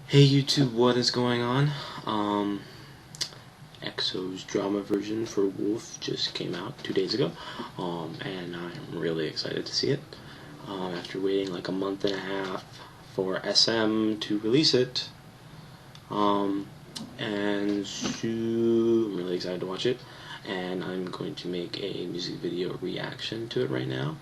Hey YouTube, what is going on? EXO's drama version for Wolf just came out 2 days ago, and I'm really excited to see it. After waiting like a month and a half for SM to release it, and so I'm really excited to watch it, and I'm going to make a music video reaction to it right now.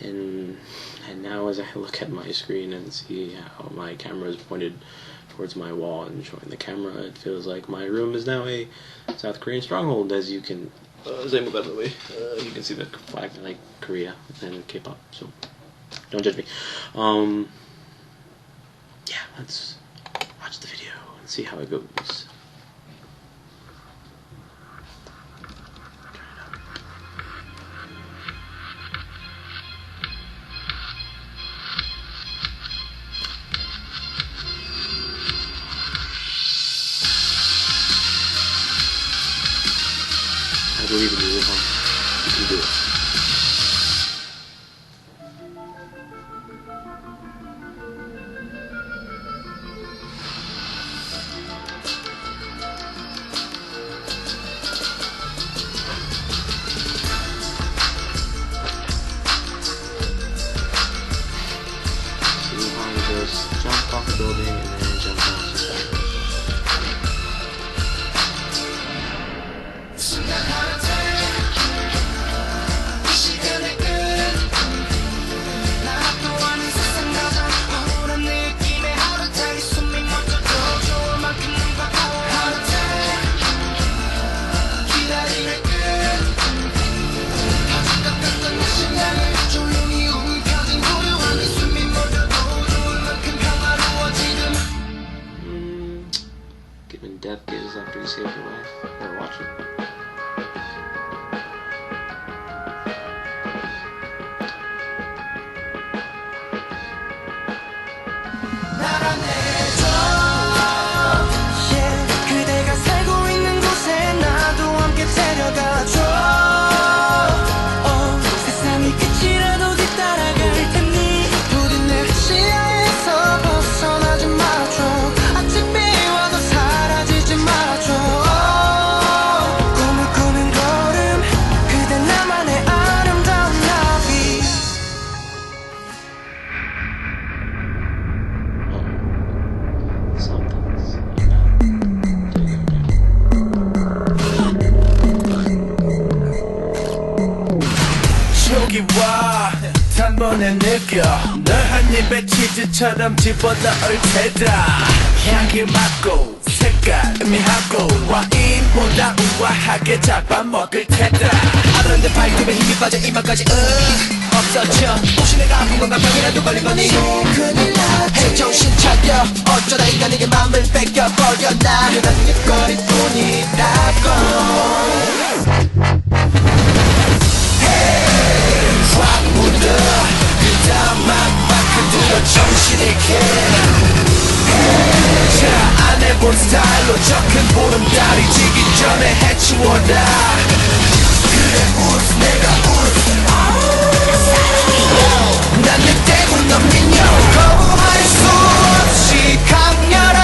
And now as I look at my screen and see how my camera is pointed towards my wall and showing the camera, it feels like my room is now a South Korean stronghold. As you can, as I move out of the way, you can see the flag like Korea and K-pop. So don't judge me. Yeah, let's watch the video and see how it goes. I believe in you, Wuhan. You can do it. So Wuhan just jumped off the building and then jumped off the side. Giving death gives after you save your life. Better watch it. 그대가 살고 있는 곳에 나도 함께 데려가줘. 세상이 끝이라도 뒤따라갈 테니 부디 내 시야에서 벗어나지 말아줘. 아직 미워도 사라지지 말아줘. 꿈을 꾸는 걸음 그대 나만의 아름다운 나비. Something's 저기 와 단번에 느껴 널 한 입에 치즈처럼 집어넣을 테다. 향기 맡고 색깔 의미하고 와인보다 우아하게 잡아먹을 테다. 아브란데 파이트에 힘이 빠져 이마까지 없어져. 혹시 내가 아픈 건가 병이라도 걸린 거니 큰일 나지. 정신 차려 어쩌다 인간에게 맘을 뺏겨버렸나. 그냥 거리뿐이라고. 확 묻어 그다음만 막 흔들어 정신있게. 자 안 해본 스타일로 저 큰 보름달이 지기 전에 해치워라. 그래 웃어 내가 웃어. 난 내 때문 넌 미녀. 거부할 수 없이 강렬한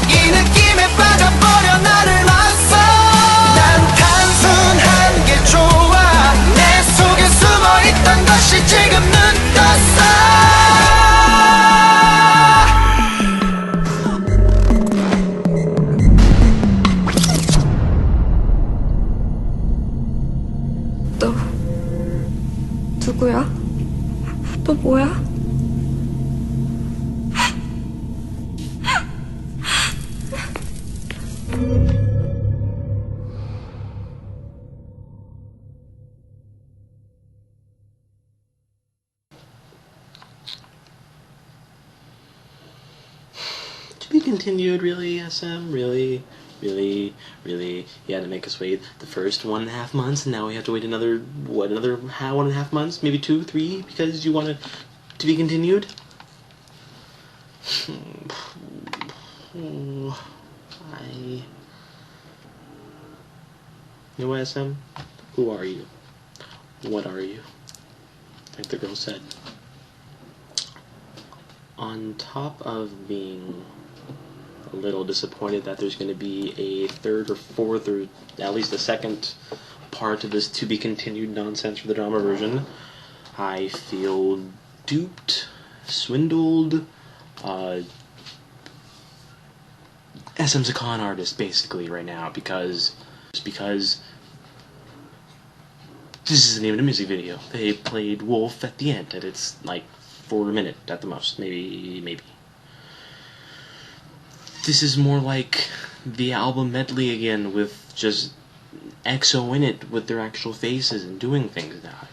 이 느낌에 빠져버려 나를 놨어. 난 단순한 게 좋아. 내 속에 숨어있던 것이 지금 눈 떴어. 너 누구야? 너 뭐야? To be continued, really, SM? Really? Really? You had to make us wait the first 1.5 months, and now we have to wait another 1.5 months? Maybe 2, 3, because you want it to be continued? You know, SM? Who are you? What are you? Like the girl said. on top of being a little disappointed that there's going to be a third or fourth or at least a second part of this to be continued nonsense for the drama version, I feel duped, swindled. SM's a con artist basically right now because this isn't even a music video. They played Wolf at the end, and it's like for a minute at the most, maybe. This is more like the album medley again with just EXO in it with their actual faces and doing things now.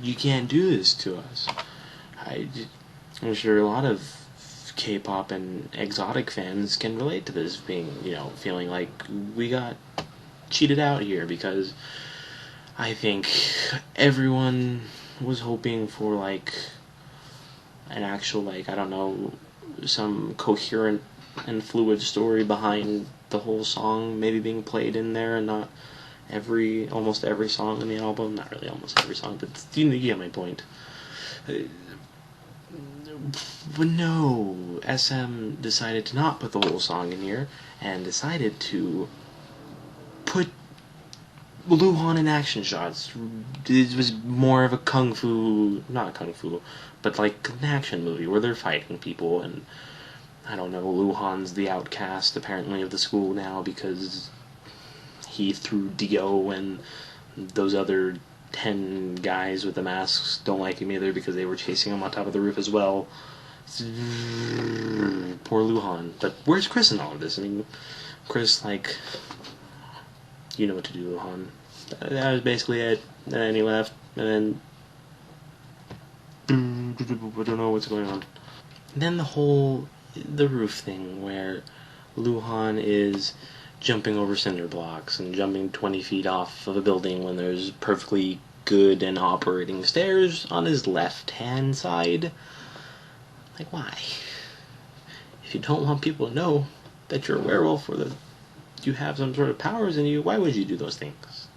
You can't do this to us. I'm sure a lot of K-pop and exotic fans can relate to this, feeling like we got cheated out here, because I think everyone was hoping for like an actual, I don't know, some coherent and fluid story behind the whole song maybe being played in there, and not almost every song in the album. Not really almost every song, but you get my point. But no, SM decided to not put the whole song in here, and decided to put Luhan in action shots. It was more of a not kung fu, but like an action movie where they're fighting people, and I don't know, Luhan's the outcast apparently of the school now because he threw Dio, and those other 10 guys with the masks don't like him either because they were chasing him on top of the roof as well. Poor Luhan. But where's Chris in all of this? I mean, Chris, you know what to do, Luhan. That was basically it. And then he left, and then I don't know what's going on. And then the roof thing where Luhan is jumping over cinder blocks and jumping 20 feet off of a building when there's perfectly good and operating stairs on his left-hand side. Like, why? If you don't want people to know that you're a werewolf or that you have some sort of powers in you, why would you do those things?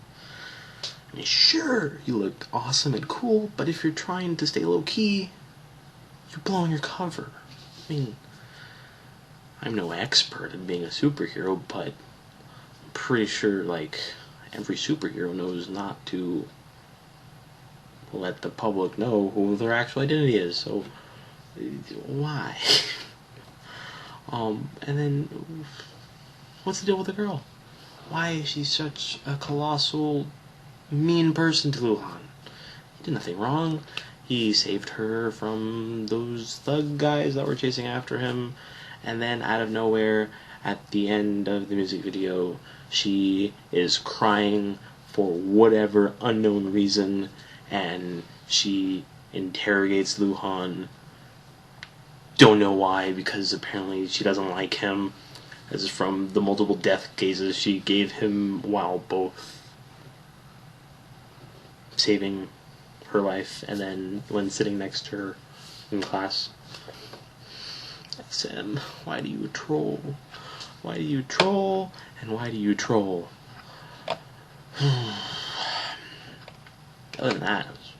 I mean, sure, you look awesome and cool, but if you're trying to stay low-key, you're blowing your cover. I mean, I'm no expert at being a superhero, but I'm pretty sure, every superhero knows not to let the public know who their actual identity is, so why? And then, what's the deal with the girl? Why is she such a colossal, mean person to Luhan? He did nothing wrong. He saved her from those thug guys that were chasing after him, and then out of nowhere, at the end of the music video, she is crying for whatever unknown reason, and she interrogates Luhan. Don't know why, because apparently she doesn't like him, as from the multiple death cases she gave him while both saving her life and then when sitting next to her in class. SM, why do you troll? Why do you troll? And why do you troll? Other than that, it was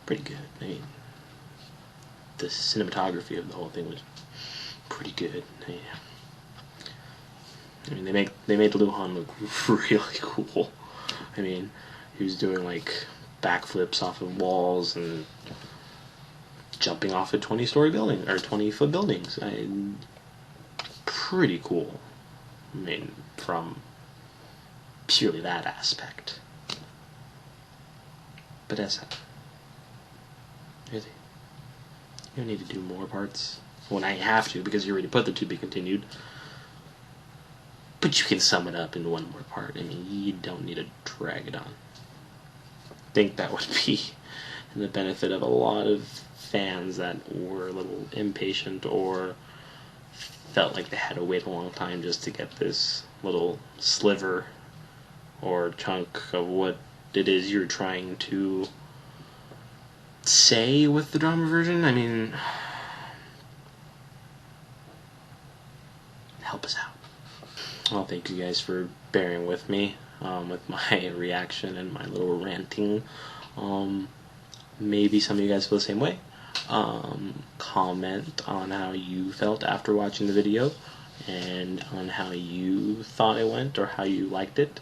pretty good. I mean, the cinematography of the whole thing was pretty good. I mean, they made Luhan look really cool. I mean, he was doing backflips off of walls and jumping off of 20-story building or 20-foot buildings. Pretty cool. I mean, from purely that aspect. But that's it. Really, you don't need to do more parts. When I have to, because you already put the to be continued. But you can sum it up in one more part. I mean, you don't need to drag it on. I think that would be in the benefit of a lot of fans that were a little impatient or felt like they had to wait a long time just to get this little sliver or chunk of what it is you're trying to say with the drama version. I mean, help us out. Well, thank you guys for bearing with me with my reaction and my little ranting. Maybe some of you guys feel the same way. comment on how you felt after watching the video, and on how you thought it went or how you liked it.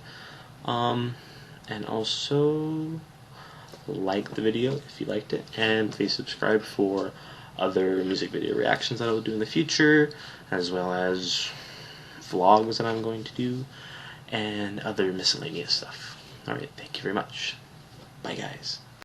And also like the video if you liked it, and please subscribe for other music video reactions that I will do in the future, as well as vlogs that I'm going to do, and other miscellaneous stuff. Alright, thank you very much. Bye guys.